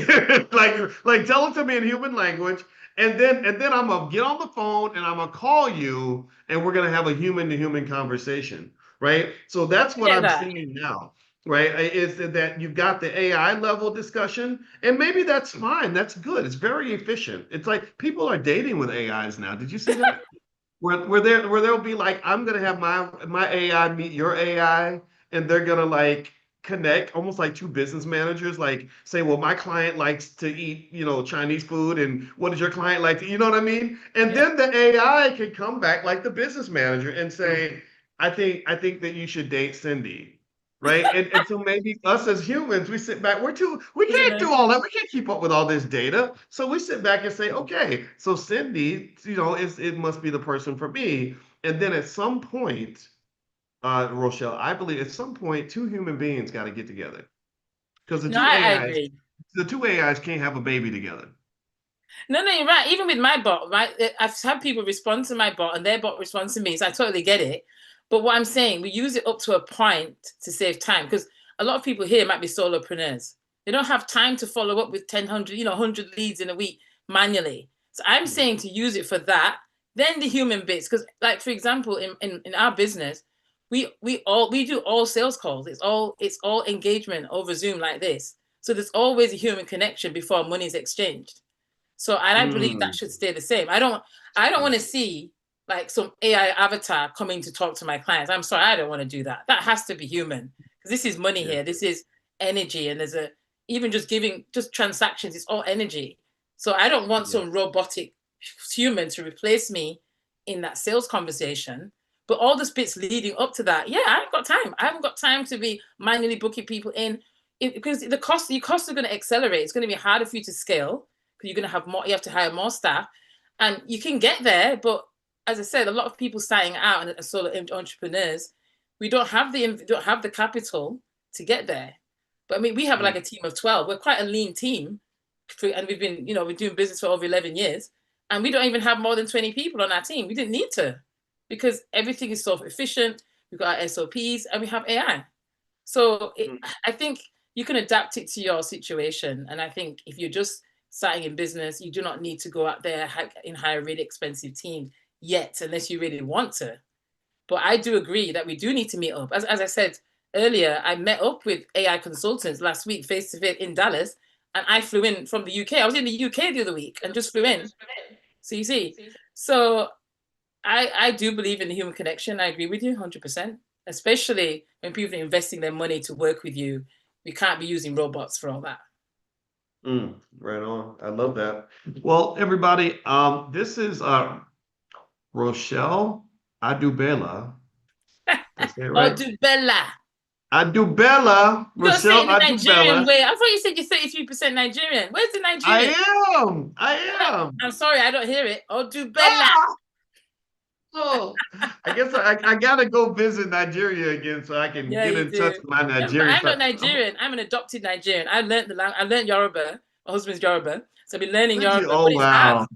like tell it to me in human language. And then I'm gonna get on the phone and I'm gonna call you and we're gonna have a human to human conversation, right? So that's I what get I'm that. seeing now, right? Is that you've got the AI level discussion, and maybe that's fine. That's good. It's very efficient. It's like people are dating with AIs now. Did you see that? Where they'll be like, I'm gonna have my AI meet your AI, and they're gonna like connect almost like two business managers, like say, well, my client likes to eat, Chinese food, and what does your client like to, you know what I mean? And Yeah. then the AI can come back like the business manager and say, I think that you should date Cindy. Right. And so maybe us as humans, we sit back, we Isn't can't it? do all that. We can't keep up with all this data. So we sit back and say, okay, so Cindy, it must be the person for me. And then at some point, Rochelle, I believe at some point, two human beings got to get together because No, I agree. the two AIs can't have a baby together. No, you're right. Even with my bot, right? I've had people respond to my bot and their bot responds to me. So I totally get it. But what I'm saying, we use it up to a point to save time because a lot of people here might be solopreneurs. They don't have time to follow up with 10, 100 leads in a week manually. So I'm saying to use it for that, then the human bits. Because, like, for example, in our business, we do all sales calls. It's all engagement over Zoom like this. So there's always a human connection before money is exchanged. So, and I believe that Mm. should stay the same. I don't want to see like some AI avatar coming to talk to my clients. I'm sorry, I don't want to do that. That has to be human because this is money Yeah. here. This is energy, and even just giving just transactions. It's all energy. So I don't want Yeah. some robotic human to replace me in that sales conversation. But all the bits leading up to that, yeah, I haven't got time. I haven't got time to be manually booking people in because your costs are going to accelerate. It's going to be harder for you to scale because you're going to have more. You have to hire more staff, and you can get there. But as I said, a lot of people starting out and solo entrepreneurs, we don't have the capital to get there. But I mean, we have like Mm. a team of 12. We're quite a lean team, and we're doing business for over 11 years, and we don't even have more than 20 people on our team. We didn't need to because everything is so efficient. We've got our SOPs and we have AI. So Mm. I think you can adapt it to your situation. And I think if you're just starting in business, you do not need to go out there and hire a really expensive team yet, unless you really want to. But I do agree that we do need to meet up. As I said earlier, I met up with AI consultants last week, face to face in Dallas, and I flew in from the UK. I was in the UK the other week and just flew in. So you see, so I do believe in the human connection. I agree with you 100%, especially when people are investing their money to work with you. We can't be using robots for all that. Right on. I love that. Well, everybody, this is Rochelle Adubela. Did I say it Or right? do Bella. Adubela, You gotta say Rochelle it in the Nigerian Adubela. way. I thought you said you're 33% Nigerian. Where's the Nigerian? I am. I am. I'm sorry, I don't hear it. Or do Bella. Ah! Oh, I guess I gotta go visit Nigeria again so I can Yeah, get you in touch do. with my Yeah, but Nigerian I'm not friend. Nigerian. I'm an adopted Nigerian. I learned Yoruba. My husband's Yoruba. So I've been learning Did you? Yoruba, Oh but it's hard. wow.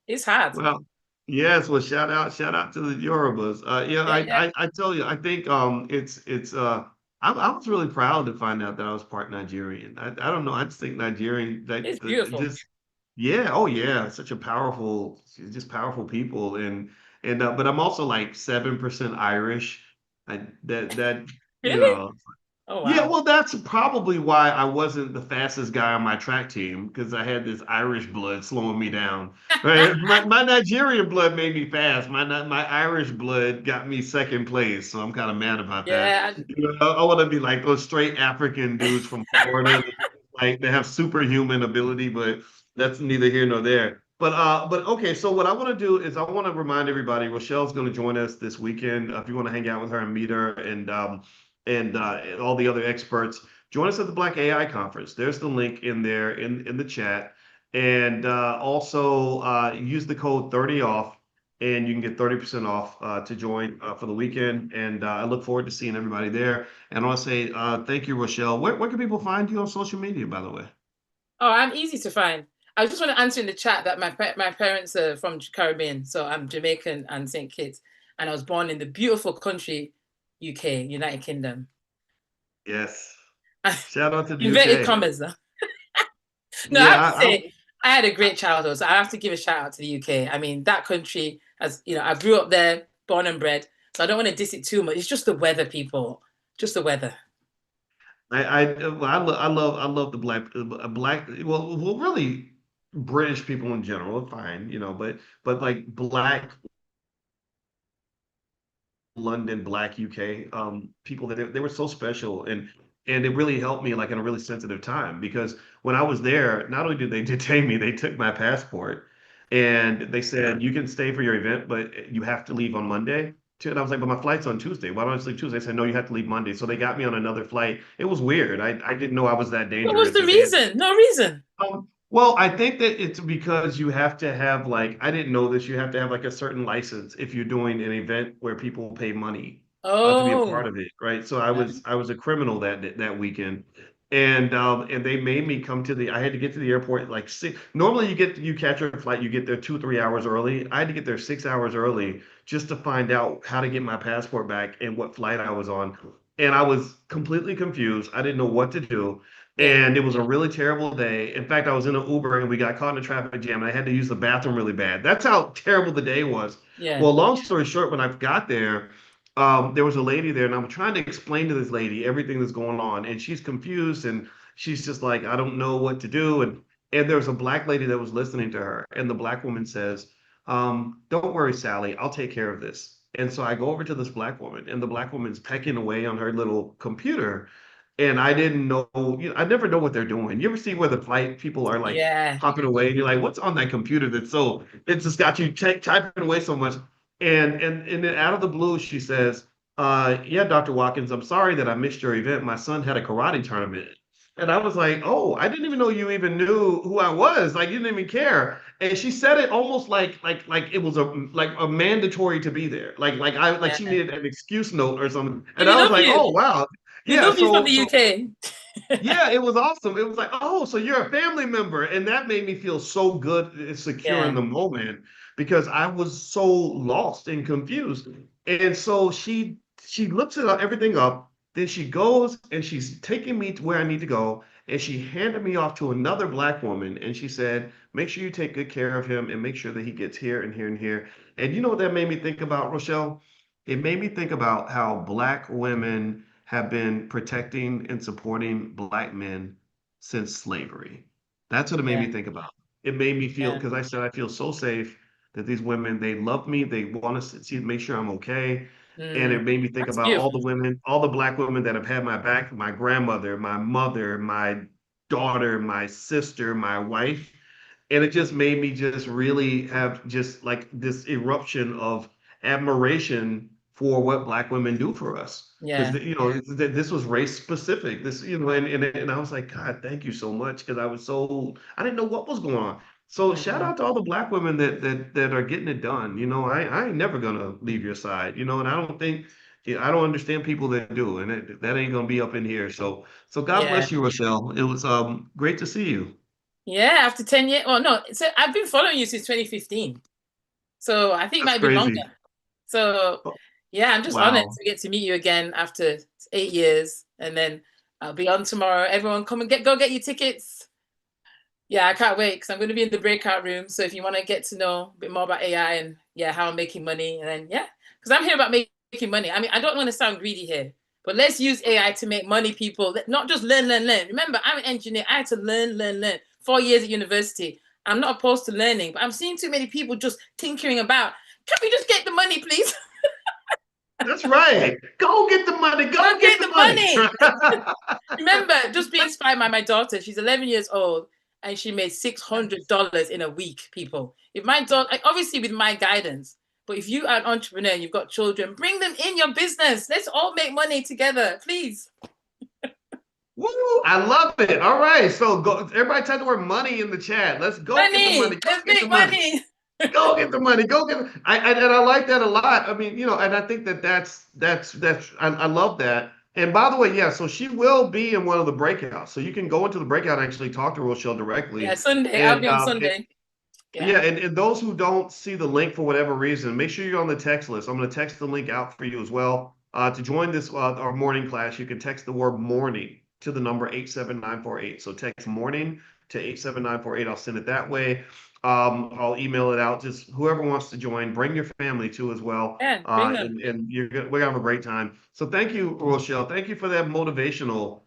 It's hard. Well, yes. Well, shout out to the Yorubas. Yeah, Yeah, yeah. I tell you, I think it's I was really proud to find out that I was part Nigerian. I don't know. I just think Nigerian It's that beautiful. just yeah, oh yeah, such a just powerful people and but I'm also like 7% Irish. That you Really? know Oh yeah, wow. well, that's probably why I wasn't the fastest guy on my track team because I had this Irish blood slowing me down. Right? My Nigerian blood made me fast. My Irish blood got me second place, so I'm kind of mad about that. Yeah. I want to be like those straight African dudes from Florida, like they have superhuman ability, but that's neither here nor there. But okay, so what I want to do is I want to remind everybody, Rochelle's going to join us this weekend. If you want to hang out with her and meet her and all the other experts, join us at the Black AI conference. There's the link in there in the chat, and also use the code 30 off, and you can get 30% off to join for the weekend. And I look forward to seeing everybody there. And I want to say thank you, Rochelle. Where can people find you on social media, by the way? Oh, I'm easy to find. I just want to answer in the chat that my parents are from Caribbean, so I'm Jamaican and St. Kitts, and I was born in the beautiful country, UK, United Kingdom. Yes. Shout out to the Inverted UK. commas. No, I have to Yeah, say, I had a great childhood, so I have to give a shout out to the UK. I mean, that country, as you know, I grew up there, born and bred, so I don't want to diss it too much. It's just the weather, people, just the weather. I love the black well really British people in general are fine, but like black London, black UK people that they were so special, and it really helped me like in a really sensitive time because when I was there, not only did they detain me, they took my passport and they said you can stay for your event, but you have to leave on Monday. And I was like, but my flight's on Tuesday. Why don't I just leave Tuesday? They said, no, you have to leave Monday. So they got me on another flight. It was weird. I didn't know I was that What was dangerous the that they had. reason? No reason. Well, I think that it's because you have to have like I didn't know this. You have to have like a certain license if you're doing an event where people pay money to be a part Oh, of it, right? So I was a criminal that weekend, and they made me come to the. I had to get to the airport like six. Normally you catch your flight, you get there 2 3 hours early. I had to get there 6 hours early just to find out how to get my passport back and what flight I was on, and I was completely confused. I didn't know what to do. yeah, And it was a really terrible day. In fact, I was in an Uber and we got caught in a traffic jam and I had to use the bathroom really bad. That's how terrible the day was. yeah, Well, long story short, when I got there, there was a lady there and I'm trying to explain to this lady everything that's going on. And she's confused and she's just like, I don't know what to do. And there was a black lady that was listening to her. And the black woman says, don't worry, Sally, I'll take care of this. And so I go over to this black woman and the black woman's pecking away on her little computer and I didn't know, I never know what they're doing. You ever see where the flight people are like yeah, hopping away and you're like, what's on that computer that's so, it's just got you typing away so much. And then out of the blue, she says, yeah, Dr. Watkins, I'm sorry that I missed your event. My son had a karate tournament. And I was like, oh, I didn't even know you even knew who I was. Like you didn't even care. And she said it almost like it was a mandatory to be there. Like she yeah. needed an excuse note or something. They And I was love like, oh you. wow. They Yeah, love you from so the so UK. yeah, it was awesome. It was like, oh, so you're a family member. And that made me feel so good and secure in Yeah, the moment because I was so lost and confused. And so she looks it up, everything up. Then she goes and she's taking me to where I need to go. And she handed me off to another black woman. And she said, make sure you take good care of him and make sure that he gets here and here and here. And you know what that made me think about, Rochelle? It made me think about how black women have been protecting and supporting black men since slavery. That's what it made yeah, me think about. It made me feel yeah. because I said I feel so safe that these women they love me, they want to see make sure I'm okay. And it Mm, made me think that's about all beautiful. the women, all the black women that have had my back, my grandmother, my mother, my daughter, my sister, my wife. And it just made me just really have just like this eruption of admiration for what black women do for us because Yeah, this was race specific this and I was like god thank you so much because I didn't know what was going on so shout mm, out to all the black women that are getting it done I ain't never gonna leave your side and I don't think I don't understand people that do and that ain't gonna be up in here so god yeah, bless you Rochelle it was great to see you. yeah. After 10 years, well, no, so I've been following you since 2015, so I think it That's might be longer. crazy. So, Oh, yeah, I'm just honored wow. to get to meet you again after 8 years, and then I'll be on tomorrow. Everyone, come and go get your tickets. Yeah, I can't wait because I'm going to be in the breakout room. So if you want to get to know a bit more about AI and yeah, how I'm making money, and then yeah, because I'm here about making money. I mean, I don't want to sound greedy here, but let's use AI to make money, people. Not just learn, learn, learn. Remember, I'm an engineer. I had to learn, learn, learn. 4 years at university. I'm not opposed to learning, but I'm seeing too many people just tinkering about. Can we just get the money, please? That's right. Go get the money. Go Go get get the the money. money. Remember, just being inspired by my daughter. She's 11 years old. and she made $600 in a week, people. If my daughter, like, obviously with my guidance, but if you are an entrepreneur and you've got children, bring them in your business. Let's all make money together, please. Woo, I love it. All right. So go, everybody type the word money in the chat. Let's go get the money. Money, Go let's get the make money. money. Go get the money. Go get it. And I like that a lot. I mean, and I think that's I love that. And by the way, yeah, so she will be in one of the breakouts. So you can go into the breakout and actually talk to Rochelle Yeah, directly. Sunday. I'll And be on Sunday. Yeah. yeah, and those who don't see the link for whatever reason, make sure you're on the text list. I'm going to text the link out for you as well. To join this our morning class, you can text the word morning to the number 87948. So text morning to 87948. I'll send it that way. I'll email it out. Just whoever wants to join, bring your family too as well. Yeah, bring them. And we're gonna have a great time. So thank you, Rochelle. Thank you for that motivational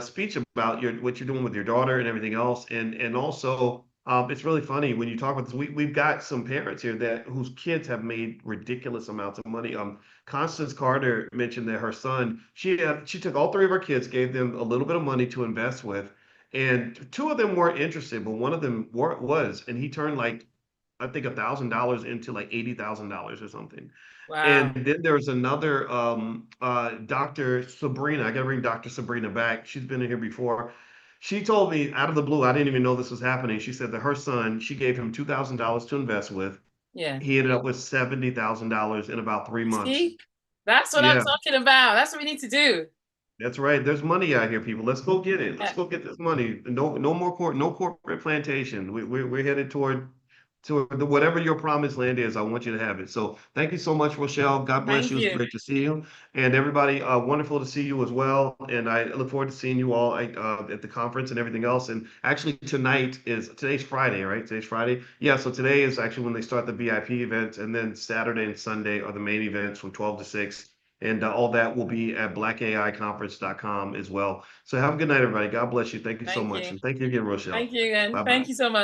speech about what you're doing with your daughter and everything else. And also it's really funny when you talk about this. We've got some parents here that whose kids have made ridiculous amounts of money. Constance Carter mentioned that her son, she took all three of her kids, gave them a little bit of money to invest with, and two of them weren't interested, but one of them was, and he turned like I think $1,000 into like $80,000 or something. Wow. And then there's another Dr. Sabrina. I gotta bring Dr. Sabrina back. She's been in here before. She told me out of the blue, I didn't even know this was happening. She said that her son, she gave him $2,000 to invest with. Yeah. He ended up with $70,000 in about 3 months. See? That's what I'm Yeah, talking about. That's what we need to do. that's right. There's money out here, people. Let's go get it. Let's Yeah. go get this money. No more no corporate plantation. We're headed toward whatever your promised land is. I want you to have it. So thank you so much, Rochelle. God bless Thank you. It's you. great to see you, and everybody. Wonderful to see you as well. And I look forward to seeing you all at the conference and everything else. And actually, today's Friday, right? Today's Friday. Yeah. So today is actually when they start the VIP events, and then Saturday and Sunday are the main events from 12 to 6. And all that will be at blackaiconference.com as well. So have a good night, everybody. God bless you. Thank you so Thank much. you. And thank you again, Rochelle. Thank you again. Bye bye. Thank you so much.